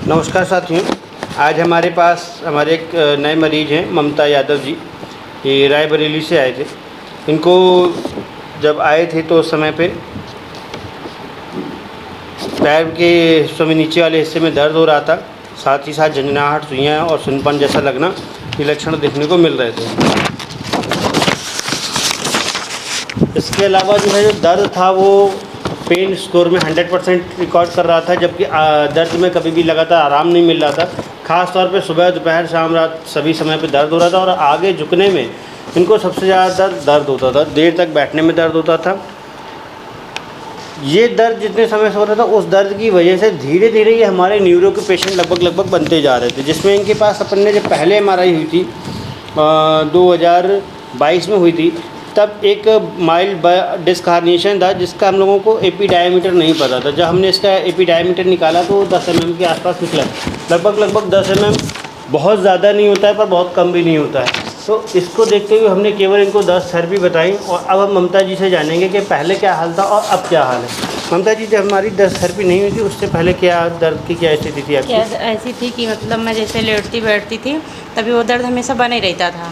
नमस्कार साथियों। आज हमारे पास हमारे एक नए मरीज़ हैं ममता यादव जी। ये रायबरेली से आए थे। इनको जब आए थे तो उस समय पे पैर के हिस्सों में नीचे वाले हिस्से में दर्द हो रहा था, साथ ही साथ झंझनाहट, सुइयाँ और सुनपन जैसा लगना, ये लक्षण देखने को मिल रहे थे। इसके अलावा जो है जो दर्द था वो पेन स्कोर में 100% रिकॉर्ड कर रहा था, जबकि दर्द में कभी भी लगातार आराम नहीं मिल रहा था। ख़ास तौर पे सुबह, दोपहर, शाम, रात सभी समय पे दर्द हो रहा था और आगे झुकने में इनको सबसे ज़्यादा दर्द होता था। देर तक बैठने में दर्द होता था। ये दर्द जितने समय से हो रहा था, उस दर्द की वजह से धीरे धीरे ये हमारे न्यूरो के पेशेंट लगभग बनते जा रहे थे। जिसमें इनके पास अपन ने जब पहले MRI हुई थी 2022 में हुई थी, तब एक माइल्ड डिस्क हर्निएशन था जिसका हम लोगों को AP डायमीटर नहीं पता था। जब हमने इसका AP डायमीटर निकाला तो 10 mm के आसपास निकला। लगभग 10 mm बहुत ज़्यादा नहीं होता है पर बहुत कम भी नहीं होता है। तो इसको देखते हुए हमने केवल इनको दर्द थेरेपी बताई। और अब हम ममता जी से जानेंगे कि पहले क्या हाल था और अब क्या हाल है। ममता जी, जब हमारी दर्द थेरेपी नहीं हुई थी उससे पहले क्या दर्द की क्या स्थिति थी आपकी? क्या ऐसी थी कि मतलब मैं जैसे लेटती बैठती थी तभी वो दर्द हमेशा बने रहता था।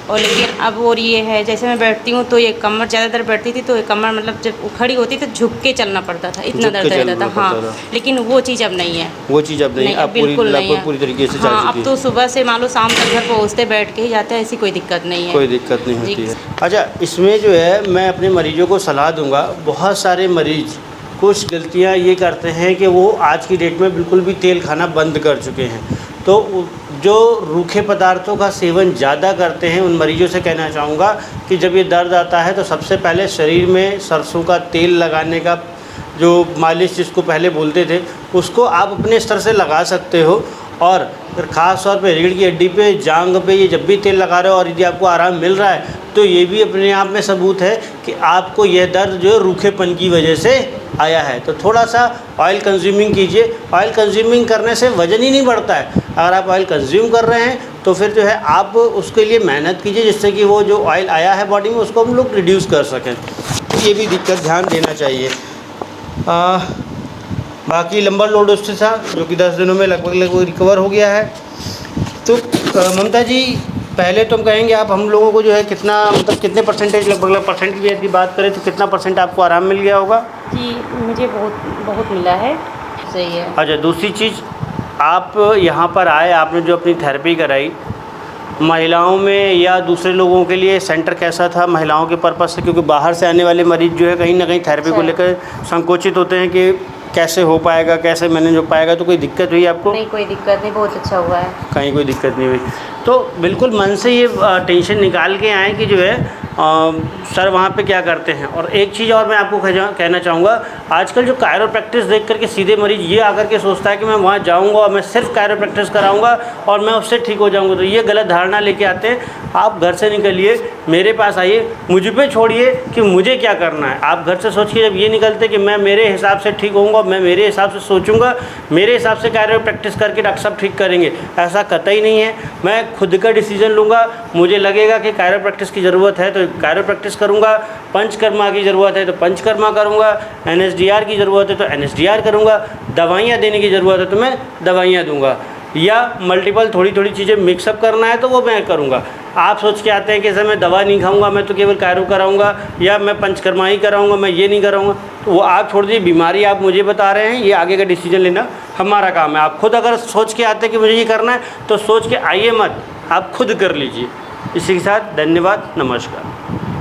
और लेकिन अब और ये है, जैसे मैं बैठती हूँ तो ये कमर, ज़्यादातर बैठती थी तो ये कमर मतलब जब खड़ी होती तो झुक के चलना पड़ता था, इतना दर्द रहता था। हाँ, लेकिन वो चीज़ अब नहीं है। वो चीज़ अब नहीं, अब बिल्कुल नहीं है। पूरी तरीके से हाँ, अब तो सुबह से मान लो शाम तक घर पहुँचते बैठ के ही जाते हैं, ऐसी कोई दिक्कत नहीं है। कोई दिक्कत नहीं होती है। अच्छा, इसमें जो है मैं अपने मरीजों को सलाह दूंगा। बहुत सारे मरीज कुछ गलतियां ये करते हैं कि वो आज की डेट में बिल्कुल भी तेल खाना बंद कर चुके हैं। तो जो रूखे पदार्थों का सेवन ज़्यादा करते हैं उन मरीजों से कहना चाहूँगा कि जब ये दर्द आता है तो सबसे पहले शरीर में सरसों का तेल लगाने का जो मालिश जिसको पहले बोलते थे, उसको आप अपने स्तर से लगा सकते हो। और ख़ास तौर पे रीढ़ की हड्डी पे, जांघ पे ये जब भी तेल लगा रहे हो और यदि आपको आराम मिल रहा है तो ये भी अपने आप में सबूत है कि आपको यह दर्द जो है रूखेपन की वजह से आया है। तो थोड़ा सा ऑयल कंज्यूमिंग कीजिए। ऑयल कंज्यूमिंग करने से वज़न ही नहीं बढ़ता है। अगर आप ऑयल कंज्यूम कर रहे हैं तो फिर जो है आप उसके लिए मेहनत कीजिए जिससे कि वो जो ऑयल आया है बॉडी में उसको हम लोग रिड्यूस कर सकें। तो ये भी दिक्कत ध्यान देना चाहिए। बाकी लंबर लॉर्डोसिस था जो कि 10 दिनों में लगभग रिकवर हो गया है। तो ममता जी, पहले तो हम कहेंगे आप हम लोगों को जो है कितना, मतलब कितने परसेंटेज, लगभग परसेंट की यदि बात करें तो कितना परसेंट आपको आराम मिल गया होगा? जी, मुझे बहुत मिला है। सही है। अच्छा, दूसरी चीज़, आप यहाँ पर आए, आपने जो अपनी थेरेपी कराई, महिलाओं में या दूसरे लोगों के लिए सेंटर कैसा था महिलाओं के पर्पज़ से? क्योंकि बाहर से आने वाले मरीज़ जो है कहीं ना कहीं थेरेपी को लेकर संकोचित होते हैं कि कैसे हो पाएगा, कैसे मैनेज हो पाएगा। तो कोई दिक्कत हुई आपको? नहीं, कोई दिक्कत नहीं, बहुत अच्छा हुआ है। कहीं कोई दिक्कत नहीं हुई। तो बिल्कुल मन से ये टेंशन निकाल के आएँ कि जो है सर वहाँ पे क्या करते हैं। और एक चीज़ और मैं आपको कहना चाहूँगा, आजकल जो कायरोप्रैक्टिस देख करके सीधे मरीज़ ये आकर के सोचता है कि मैं वहाँ जाऊँगा और मैं सिर्फ कायरोप्रैक्टिस कराऊँगा और मैं उससे ठीक हो जाऊँगा। तो ये गलत धारणा लेके आते हैं। आप घर से निकलिए, मेरे पास आइए, मुझ पे छोड़िए कि मुझे क्या करना है। आप घर से सोच के जब ये निकलते कि मैं मेरे हिसाब से ठीक होऊंगा, मैं मेरे हिसाब से सोचूंगा, मेरे हिसाब से कायरोप्रैक्टिस करके डॉक्टर साहब ठीक करेंगे, ऐसा कतई नहीं है। मैं खुद का डिसीजन लूँगा। मुझे लगेगा कि कायरोप्रैक्टिस की ज़रूरत है तो कायरोप्रैक्टिस करूँगा, पंचकर्मा की ज़रूरत है तो पंचकर्मा करूँगा, NSDR की ज़रूरत है तो NSDR करूँगा, दवाइयाँ देने की ज़रूरत है तो मैं दवाइयाँ दूँगा, या मल्टीपल थोड़ी थोड़ी चीज़ें मिक्सअप करना है तो वो मैं करूँगा। आप सोच के आते हैं कि सर मैं दवा नहीं खाऊंगा, मैं तो केवल कायरो कराऊंगा या मैं पंचकर्मा ही कराऊंगा, मैं ये नहीं कराऊंगा। तो वो आप छोड़ दीजिए, बीमारी आप मुझे बता रहे हैं, ये आगे का डिसीजन लेना हमारा काम है। आप खुद अगर सोच के आते हैं कि मुझे ये करना है तो सोच के आइए मत, आप खुद कर लीजिए। इसी के साथ धन्यवाद, नमस्कार।